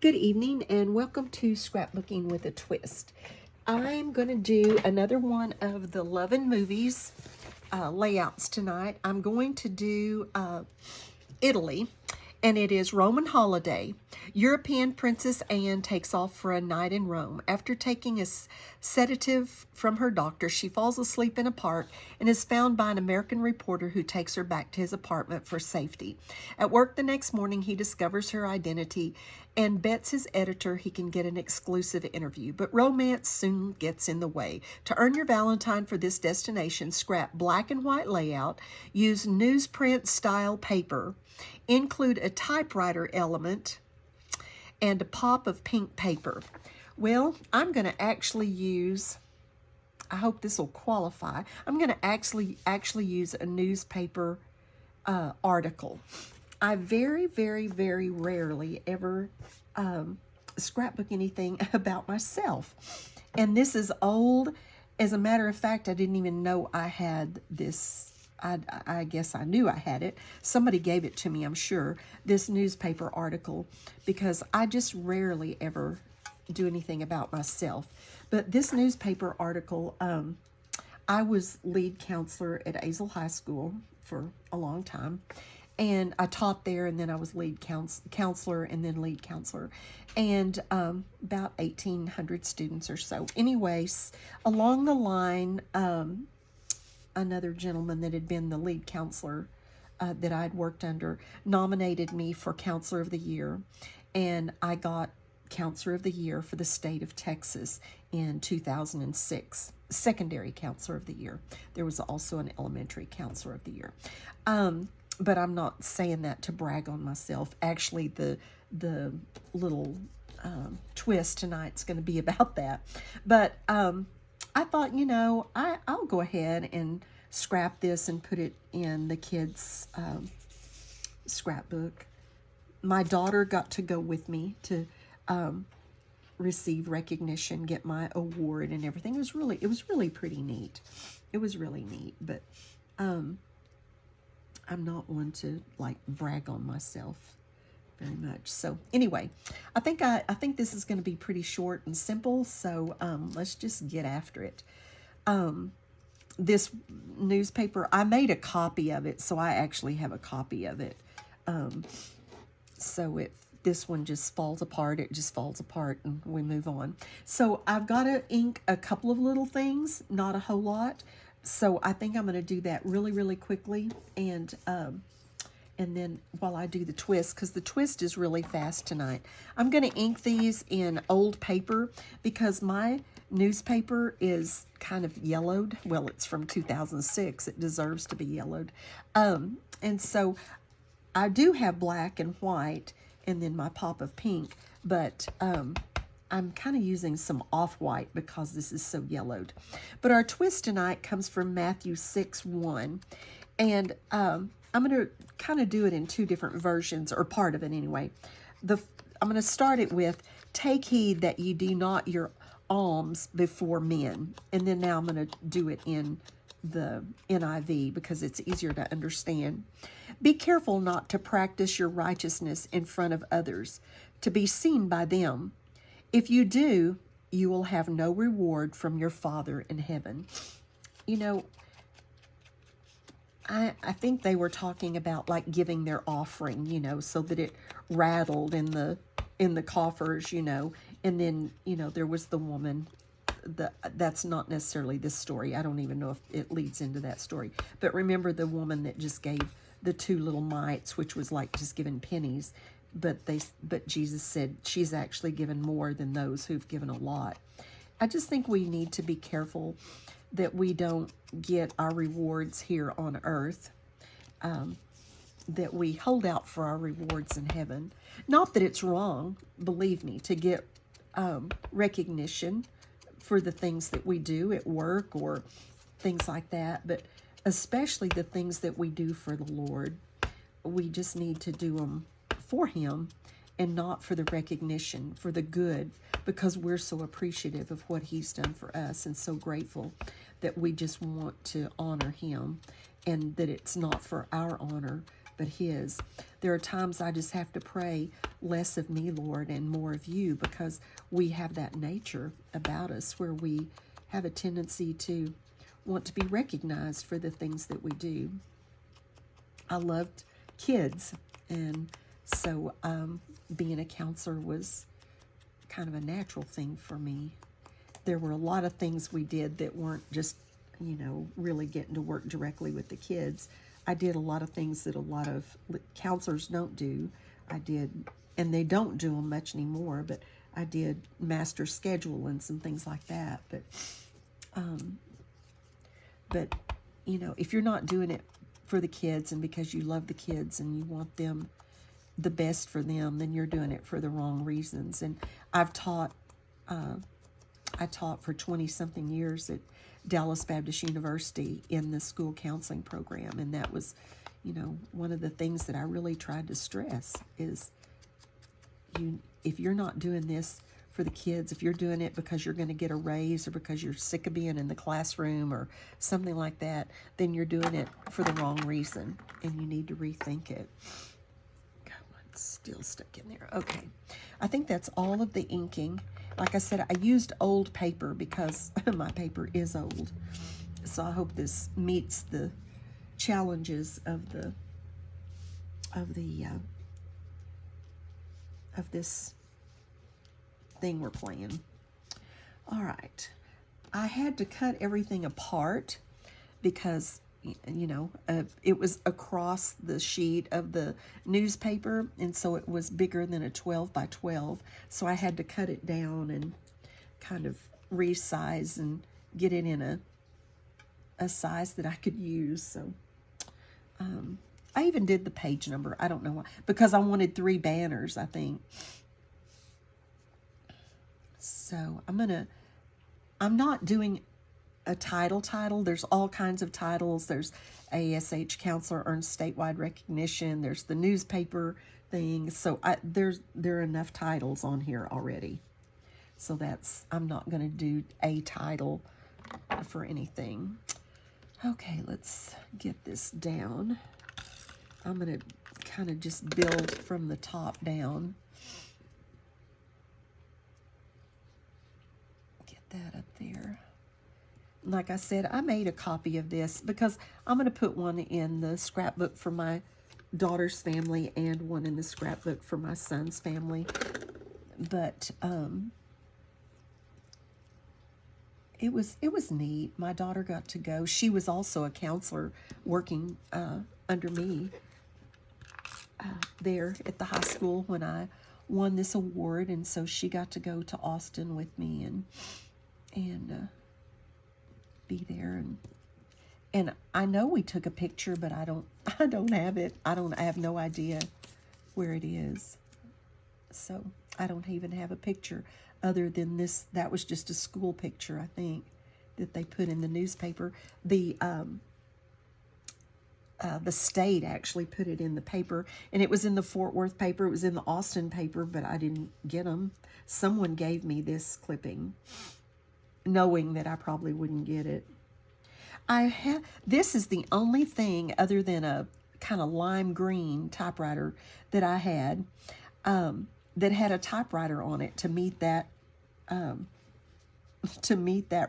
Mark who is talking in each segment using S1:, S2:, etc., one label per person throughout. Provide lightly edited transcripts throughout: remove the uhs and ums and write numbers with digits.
S1: Good evening and welcome to Scrapbooking with a Twist. I'm going to do another one of the Love and Movies layouts tonight. I'm going to do Italy, and it is Roman holiday. European Princess Anne takes off for a night in Rome. After taking a sedative from her doctor, she falls asleep in a park and is found by an American reporter who takes her back to his apartment for safety. At work the next morning, he discovers her identity and bets his editor he can get an exclusive interview. But romance soon gets in the way. To earn your Valentine for this destination, scrap black and white layout, use newsprint style paper, include a typewriter element, and a pop of pink paper. Well, I'm going to actually use, I hope this will qualify, I'm going to actually use a newspaper article. I very, very, very rarely ever scrapbook anything about myself. And this is old. As a matter of fact, I didn't even know I had this. I guess I knew I had it. Somebody gave it to me, I'm sure, this newspaper article, because I just rarely ever do anything about myself. But this newspaper article, I was lead counselor at Azle High School for a long time. And I taught there, and then I was lead counselor and then lead counselor. And about 1,800 students or so. Anyways, along the line, another gentleman that had been the lead counselor that I'd worked under nominated me for Counselor of the Year, and I got Counselor of the Year for the state of Texas in 2006, secondary Counselor of the Year. There was also an elementary Counselor of the Year. But I'm not saying that to brag on myself. Actually, the little twist tonight's going to be about that. But I thought, I'll go ahead and scrap this and put it in the kids' scrapbook. My daughter got to go with me to receive recognition, get my award and everything. It was really pretty neat. It was really neat, but I'm not one to brag on myself very much. So anyway, I think this is going to be pretty short and simple. So let's just get after it. This newspaper, I made a copy of it, so I actually have a copy of it. So if this one just falls apart, it just falls apart, and we move on. So I've got to ink a couple of little things, not a whole lot. So I think I'm going to do that really, really quickly, and then while I do the twist, because the twist is really fast tonight, I'm going to ink these in old paper because my newspaper is kind of yellowed. Well, it's from 2006. It deserves to be yellowed. And so I do have black and white and then my pop of pink, but I'm kind of using some off-white because this is so yellowed. But our twist tonight comes from Matthew 6:1, and I'm going to kind of do it in two different versions, or part of it anyway. I'm going to start it with, "Take heed that ye do not your alms before men." And then now I'm going to do it in the NIV because it's easier to understand. "Be careful not to practice your righteousness in front of others, to be seen by them. If you do, you will have no reward from your Father in heaven." I think they were talking about giving their offering, so that it rattled in the coffers, and then, there was the woman. That's not necessarily this story. I don't even know if it leads into that story. But remember the woman that just gave the 2 little mites, which was just giving pennies. But Jesus said she's actually given more than those who've given a lot. I just think we need to be careful that we don't get our rewards here on earth, that we hold out for our rewards in heaven. Not that it's wrong, believe me, to get recognition for the things that we do at work or things like that, but especially the things that we do for the Lord. We just need to do them for Him and not for the recognition, for the good, because we're so appreciative of what He's done for us and so grateful that we just want to honor Him, and that it's not for our honor, but His. There are times I just have to pray, less of me, Lord, and more of you, because we have that nature about us where we have a tendency to want to be recognized for the things that we do. I loved kids, and so being a counselor was kind of a natural thing for me. There were a lot of things we did that weren't just, really getting to work directly with the kids. I did a lot of things that a lot of counselors don't do. I did, and they don't do them much anymore, but I did master schedule and some things like that. But if you're not doing it for the kids and because you love the kids and you want them the best for them, then you're doing it for the wrong reasons. And I taught for 20-something years at Dallas Baptist University in the school counseling program, and that was, one of the things that I really tried to stress is if you're not doing this for the kids, if you're doing it because you're going to get a raise or because you're sick of being in the classroom or something like that, then you're doing it for the wrong reason, and you need to rethink it. Still stuck in there. Okay, I think that's all of the inking. Like I said, I used old paper because my paper is old, so I hope this meets the challenges of this thing we're playing. All right, I had to cut everything apart because it was across the sheet of the newspaper, and so it was bigger than a 12 by 12. So I had to cut it down and kind of resize and get it in a size that I could use. So I even did the page number. I don't know why, because I wanted 3 banners, I think. So I'm not doing a title. There's all kinds of titles. There's ASH Counselor Earns Statewide Recognition. There's the newspaper thing. So there are enough titles on here already. So I'm not going to do a title for anything. Okay, let's get this down. I'm going to kind of just build from the top down. Get that up there. Like I said, I made a copy of this because I'm going to put one in the scrapbook for my daughter's family and one in the scrapbook for my son's family. But it was neat. My daughter got to go. She was also a counselor working under me there at the high school when I won this award, and so she got to go to Austin with me and be there, and I know we took a picture, but I don't have it. I have no idea where it is. So I don't even have a picture other than this. That was just a school picture, I think, that they put in the newspaper. The state actually put it in the paper, and it was in the Fort Worth paper. It was in the Austin paper, but I didn't get them. Someone gave me this clipping, knowing that I probably wouldn't get it. This is the only thing other than a kind of lime green typewriter that I had that had a typewriter on it to meet that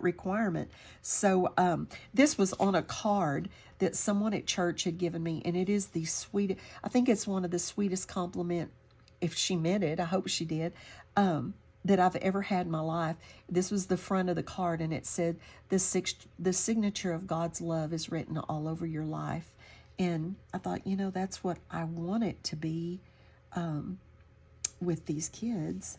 S1: requirement. So this was on a card that someone at church had given me, and it is the sweetest. I think it's one of the sweetest compliment, if she meant it. I hope she did. That I've ever had in my life. This was the front of the card, and it said, the signature of God's love is written all over your life. And I thought, that's what I want it to be with these kids.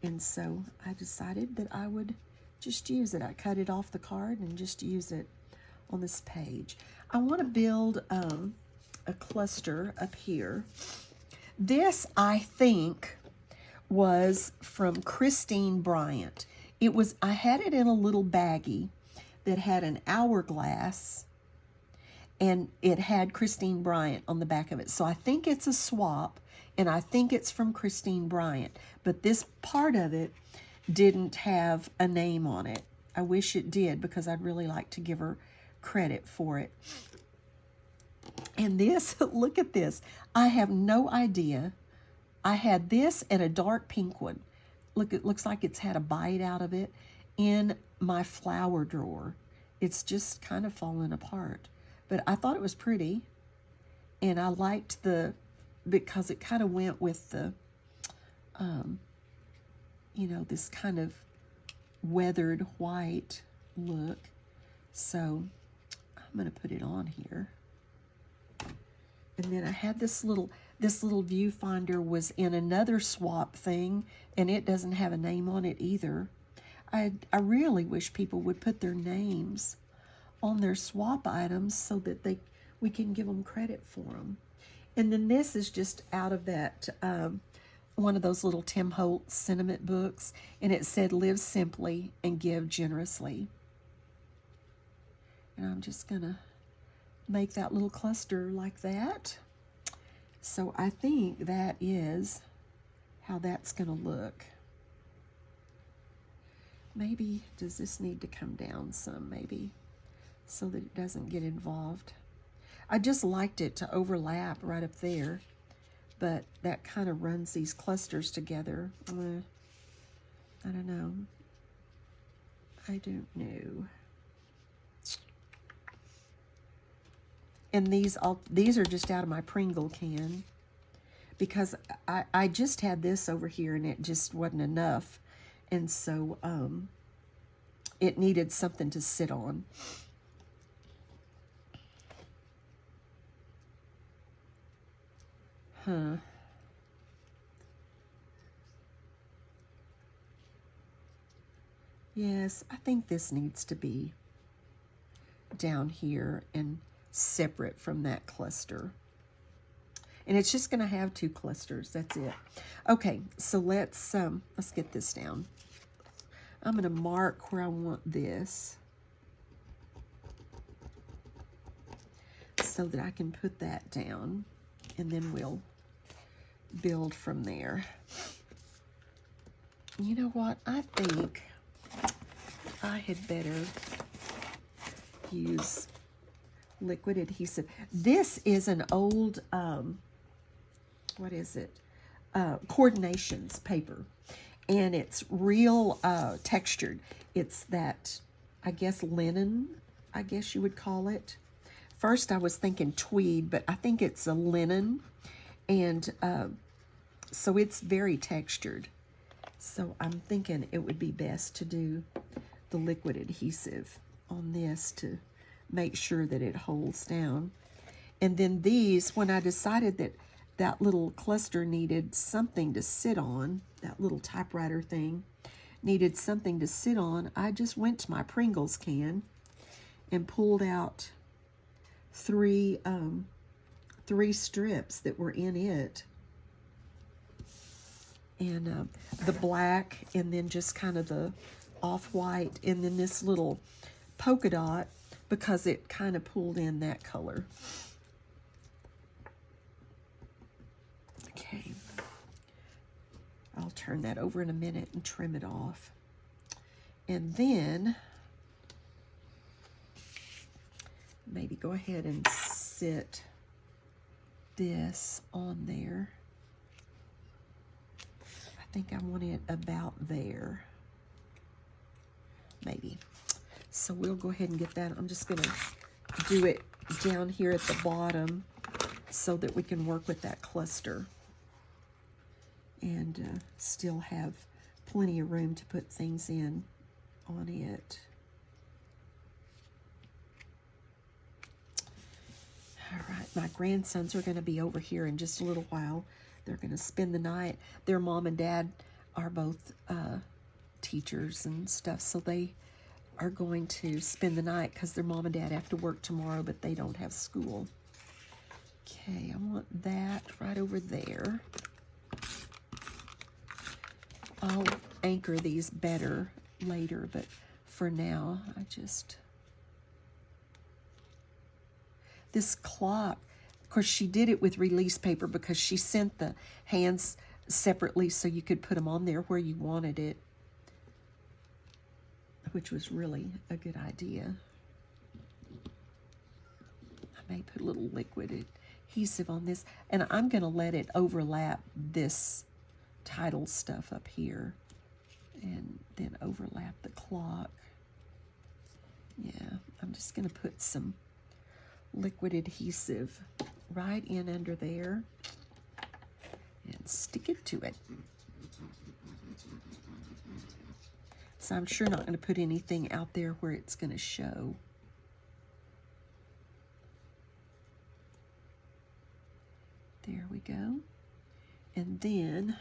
S1: And so I decided that I would just use it. I cut it off the card and just use it on this page. I want to build a cluster up here. This, I think, was from Christine Bryant. I had it in a little baggie that had an hourglass, and it had Christine Bryant on the back of it. So I think it's a swap, and I think it's from Christine Bryant. But this part of it didn't have a name on it. I wish it did, because I'd really like to give her credit for it. And this, look at this. I have no idea. I had this and a dark pink one. Look, it looks like it's had a bite out of it in my flower drawer. It's just kind of fallen apart. But I thought it was pretty. And I liked because it kind of went with the, you know, this kind of weathered white look. So I'm going to put it on here. And then I had this little viewfinder was in another swap thing, and it doesn't have a name on it either. I really wish people would put their names on their swap items so that we can give them credit for them. And then this is just out of that one of those little Tim Holtz sentiment books, and it said, "Live simply and give generously." And I'm just gonna make that little cluster like that. So I think that is how that's gonna look. Maybe, does this need to come down some, maybe, so that it doesn't get involved? I just liked it to overlap right up there, but that kind of runs these clusters together. I don't know. I don't know. And these are just out of my Pringle can, because I just had this over here and it just wasn't enough. And so it needed something to sit on. Huh. Yes, I think this needs to be down here and separate from that cluster. And it's just going to have 2 clusters. That's it. Okay, so let's get this down. I'm going to mark where I want this so that I can put that down, and then we'll build from there. You know what? I think I had better use liquid adhesive. This is an old, what is it? Coordinations paper. And it's real textured. It's that, I guess, linen, I guess you would call it. First I was thinking tweed, but I think it's a linen. And so it's very textured. So I'm thinking it would be best to do the liquid adhesive on this to make sure that it holds down. And then these, when I decided that that little cluster needed something to sit on, that little typewriter thing needed something to sit on, I just went to my Pringles can and pulled out three strips that were in it. And the black, and then just kind of the off-white, and then this little polka dot, because it kind of pulled in that color. Okay. I'll turn that over in a minute and trim it off. And then maybe go ahead and sit this on there. I think I want it about there. Maybe. So we'll go ahead and get that. I'm just going to do it down here at the bottom so that we can work with that cluster and still have plenty of room to put things in on it. All right, my grandsons are going to be over here in just a little while. They're going to spend the night. Their mom and dad are both teachers and stuff, so they are going to spend the night because their mom and dad have to work tomorrow, but they don't have school. Okay, I want that right over there. I'll anchor these better later, but for now, this clock, of course, she did it with release paper because she sent the hands separately so you could put them on there where you wanted it, which was really a good idea. may put a little liquid adhesive on this, and I'm going to let it overlap this title stuff up here, and then overlap the clock. Yeah, I'm just going to put some liquid adhesive right in under there and stick it to it. So I'm sure not going to put anything out there where it's going to show. There we go. And then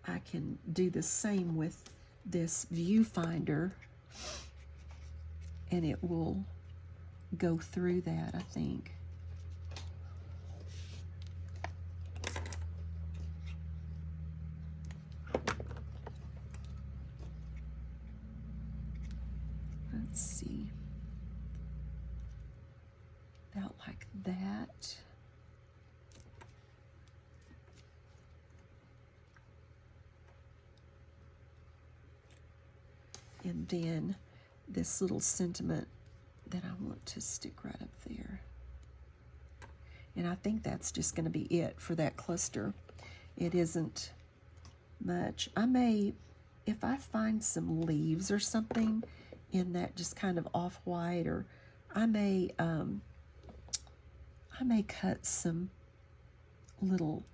S1: I can do the same with this viewfinder, and it will go through that, I think. Let's see. About like that. And then this little sentiment that I want to stick right up there. And I think that's just going to be it for that cluster. It isn't much. I may, if I find some leaves or something in that just kind of off-white, or I may cut some little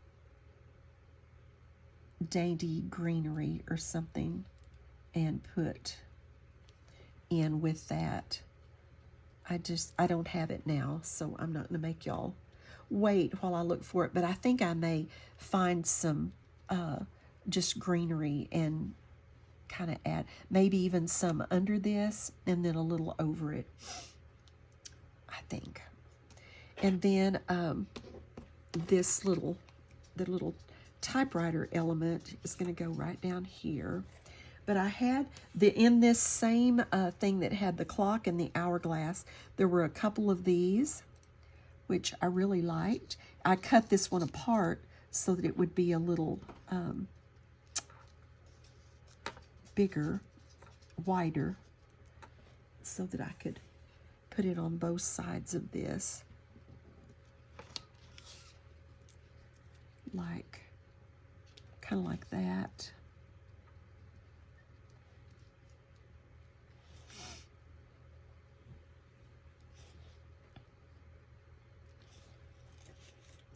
S1: dainty greenery or something and put in with that. I don't have it now, so I'm not going to make y'all wait while I look for it, but I think I may find some just greenery and kind of add, maybe even some under this and then a little over it, I think. And then the little typewriter element is going to go right down here. But I had in this same thing that had the clock and the hourglass, there were a couple of these, which I really liked. I cut this one apart so that it would be a little bigger, wider, so that I could put it on both sides of this. Like, kind of like that.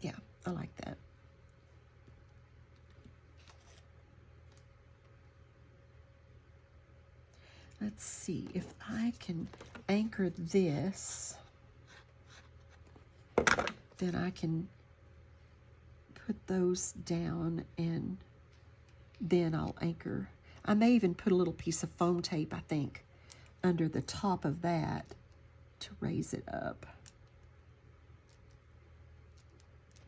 S1: Yeah, I like that. Let's see if I can anchor this, then I can put those down, and then I'll anchor. I may even put a little piece of foam tape, I think, under the top of that to raise it up.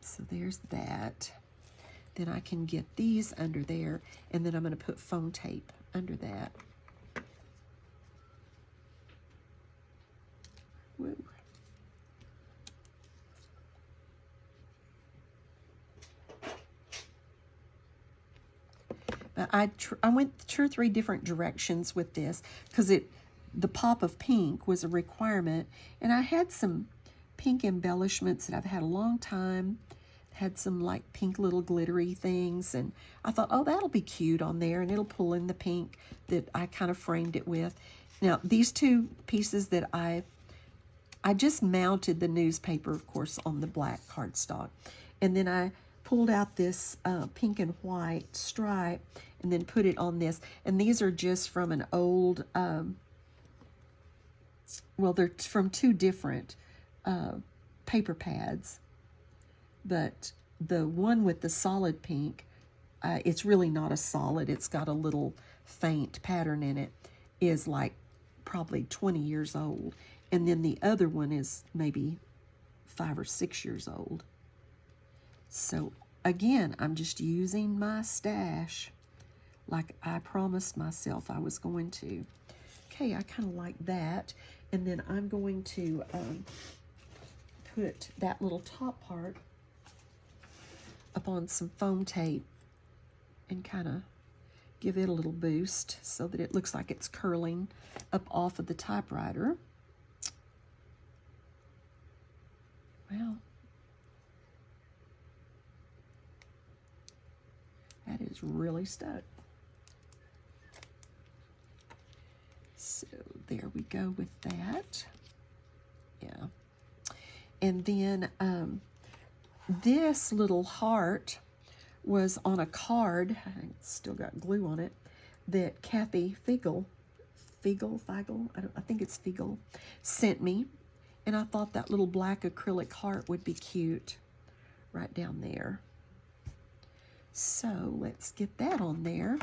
S1: So there's that. Then I can get these under there, and then I'm going to put foam tape under that. Woo. But I went 2 or 3 different directions with this because the pop of pink was a requirement, and I had some pink embellishments that I've had a long time. Had some like pink little glittery things, and I thought, oh, that'll be cute on there, and it'll pull in the pink that I kind of framed it with. Now, these 2 pieces that I just mounted the newspaper, of course, on the black cardstock, and then I pulled out this pink and white stripe and then put it on this. And these are just from an old, well, they're from 2 different paper pads. But the one with the solid pink, it's really not a solid. It's got a little faint pattern in it, is like probably 20 years old. And then the other one is maybe 5 or 6 years old. So again, I'm just using my stash like I promised myself I was going to. Okay, I kind of like that. And then I'm going to put that little top part up on some foam tape and kind of give it a little boost so that it looks like it's curling up off of the typewriter. Well, that is really stuck. So there we go with that. Yeah. And then this little heart was on a card, it's still got glue on it, that Kathy Fiegel, I think it's Fiegel, sent me. And I thought that little black acrylic heart would be cute right down there. So let's get that on there.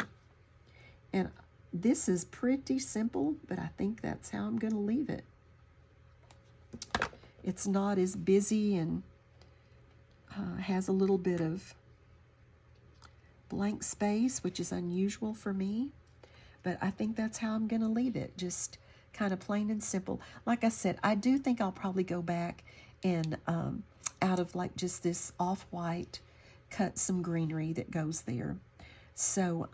S1: And this is pretty simple, but I think that's how I'm going to leave it. It's not as busy and has a little bit of blank space, which is unusual for me. But I think that's how I'm going to leave it, just kind of plain and simple. Like I said, I do think I'll probably go back and out of like just this off-white, cut some greenery that goes there. So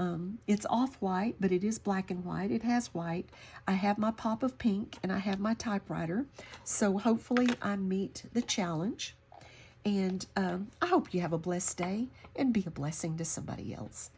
S1: it's off-white, but it is black and white. It has white. I have my pop of pink, and I have my typewriter. So hopefully I meet the challenge. And I hope you have a blessed day and be a blessing to somebody else.